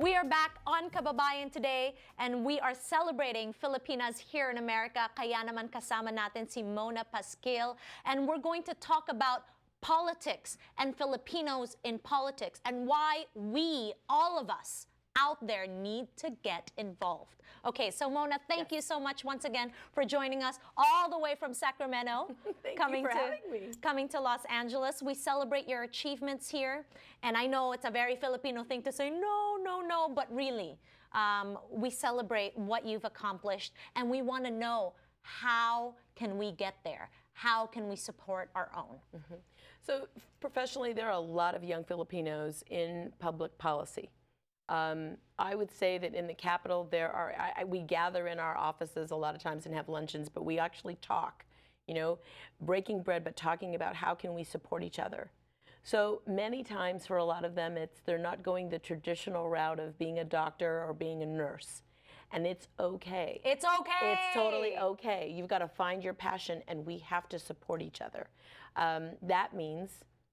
We are back on Kababayan Today and we are celebrating Filipinas here in America. Kaya naman kasama natin si Mona Pasquil and we're going to talk about politics and Filipinos in politics and why we, all of us out there, need to get involved. Okay, so Mona, thank you so much once again for joining us all the way from Sacramento. Having me. Coming to Los Angeles. We celebrate your achievements here. And I know it's a very Filipino thing to say, no, no, no, but really, we celebrate what you've accomplished and we want to know, how can we get there? How can we support our own? So professionally, there are a lot of young Filipinos in public policy. I would say that in the Capitol, we gather in our offices a lot of times and have luncheons, but we actually talk, you know, breaking bread, but talking about how can we support each other. So many times for a lot of them, they're not going the traditional route of being a doctor or being a nurse. And it's okay. It's okay. It's totally okay. You've got to find your passion and we have to support each other. That means,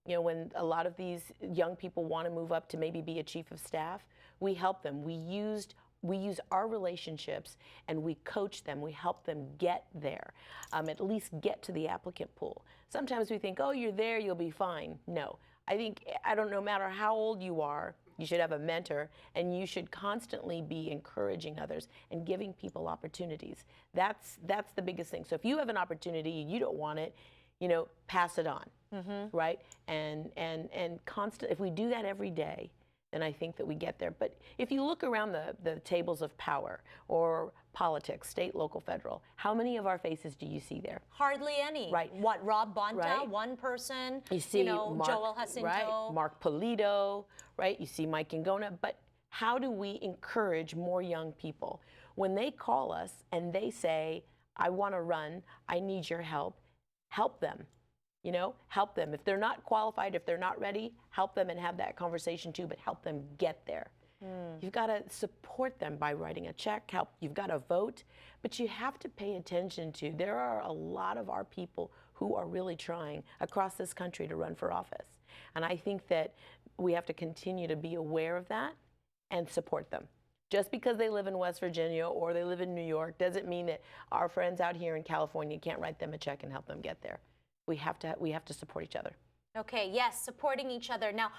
you know, when a lot of these young people want to move up to maybe be a chief of staff, we help them. We use our relationships and we coach them. We help them get there, at least get to the applicant pool. Sometimes we think, oh, you're there, you'll be fine. No, I don't know, no matter how old you are, you should have a mentor and you should constantly be encouraging others and giving people opportunities. That's the biggest thing. So if you have an opportunity and you don't want it, you know, pass it on, right? And if we do that every day, then I think that we get there. But if you look around the tables of power or politics, state, local, federal, how many of our faces do you see there? Hardly any. Right. What, Rob Bonta, right. One person, you see, you know, Mark, Joel Jacinto. Right. Mark Polito, right? You see Mike Ingona. But how do we encourage more young people? When they call us and they say, I want to run, I need your help them. You know, help them. If they're not qualified, if they're not ready, help them and have that conversation too, but help them get there. You've got to support them by writing a check, you've got to vote, but you have to pay attention to, there are a lot of our people who are really trying across this country to run for office. And I think that we have to continue to be aware of that and support them. Just because they live in West Virginia or they live in New York doesn't mean that our friends out here in California can't write them a check and help them get there. We have to support each other. Okay, yes, supporting each other. Now,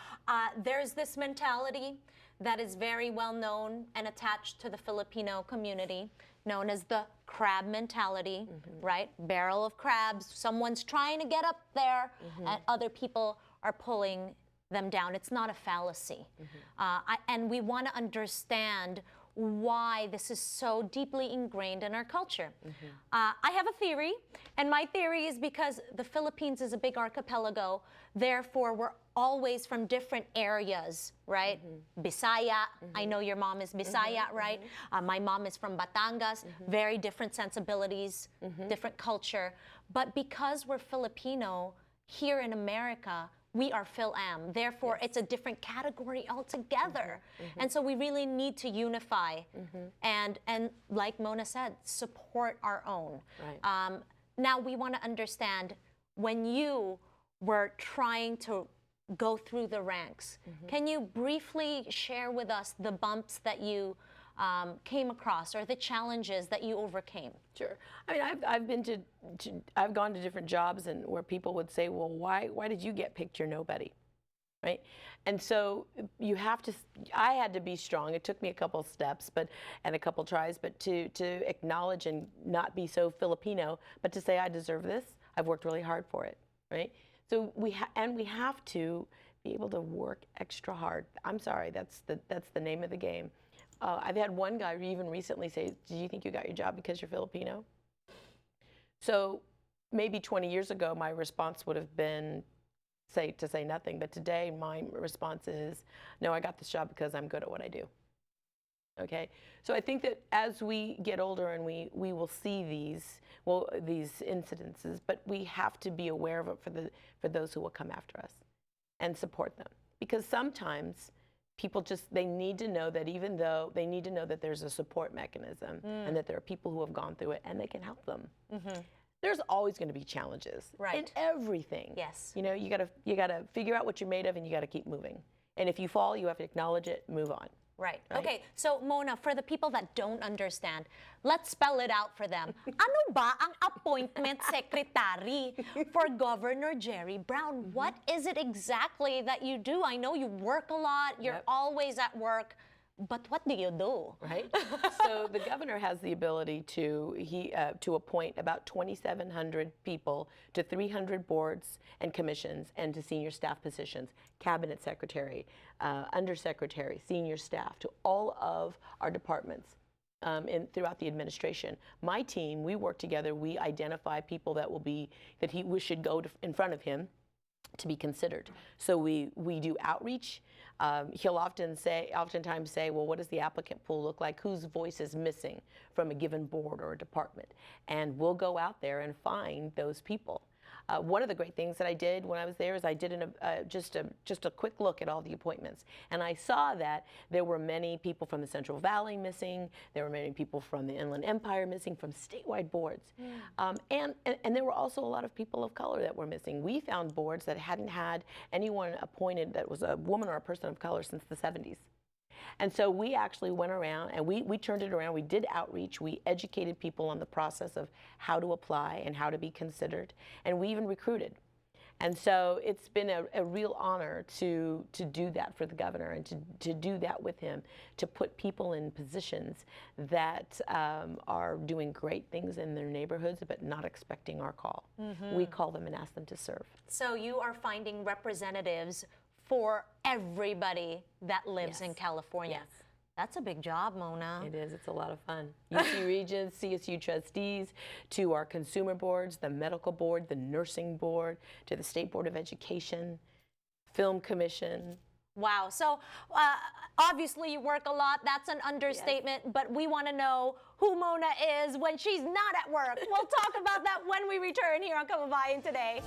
there's this mentality that is very well known and attached to the Filipino community, known as the crab mentality, right? Barrel of crabs, someone's trying to get up there and other people are pulling them down. It's not a fallacy. And we want to understand why this is so deeply ingrained in our culture. I have a theory, and my theory is because the Philippines is a big archipelago, therefore we're always from different areas, right? Bisaya, I know your mom is Bisaya, right? My mom is from Batangas, very different sensibilities, different culture. But because we're Filipino here in America, we are Phil-Am. Therefore, it's a different category altogether. And so we really need to unify and like Mona said, support our own. Right. Now we want to understand, when you were trying to go through the ranks, can you briefly share with us the bumps that you came across or the challenges that you overcame? Sure. I mean, I've gone to different jobs and where people would say, well, why did you get picked? You're nobody, right? And so I had to be strong. It took me a couple steps, and a couple tries, but to acknowledge and not be so Filipino, but to say, I deserve this. I've worked really hard for it, right? So we have to be able to work extra hard. I'm sorry, that's the name of the game. I've had one guy even recently say, do you think you got your job because you're Filipino? So maybe 20 years ago, my response would have been to say nothing. But today, my response is, no, I got this job because I'm good at what I do. Okay? So I think that as we get older and we will see these incidences, but we have to be aware of it for those who will come after us and support them. Because sometimes people they need to know that there's a support mechanism and that there are people who have gone through it and they can help them. There's always going to be challenges in everything. Yes. You know, you gotta figure out what you're made of and you gotta keep moving. And if you fall, you have to acknowledge it, move on. Right. Okay, so Mona, for the people that don't understand, let's spell it out for them. Ano ba ang appointment secretary for Governor Jerry Brown? What is it exactly that you do? I know you work a lot, you're always at work, but what do you do? Right. So the governor has the ability to appoint about 2,700 people to 300 boards and commissions and to senior staff positions, cabinet secretary, undersecretary, senior staff, to all of our departments throughout the administration. My team, we work together. We identify people that we should go in front of him to be considered. So we do outreach. He'll oftentimes say, well, what does the applicant pool look like? Whose voice is missing from a given board or a department? And we'll go out there and find those people. One of the great things that I did when I was there is I did just a quick look at all the appointments, and I saw that there were many people from the Central Valley missing. There were many people from the Inland Empire missing from statewide boards, and there were also a lot of people of color that were missing. We found boards that hadn't had anyone appointed that was a woman or a person of color since the 70s. And so we actually went around and we turned it around. We did outreach. We educated people on the process of how to apply and how to be considered. And we even recruited. And so it's been a real honor to do that for the governor and to do that with him, to put people in positions that are doing great things in their neighborhoods but not expecting our call. We call them and ask them to serve. So you are finding representatives for everybody that lives in California. Yes. That's a big job, Mona. It is. It's a lot of fun. UC Regents, CSU trustees, to our consumer boards, the medical board, the nursing board, to the State Board of Education, Film Commission. Wow. So obviously you work a lot. That's an understatement. But we want to know who Mona is when she's not at work. We'll talk about that when we return here on Kababayan Today.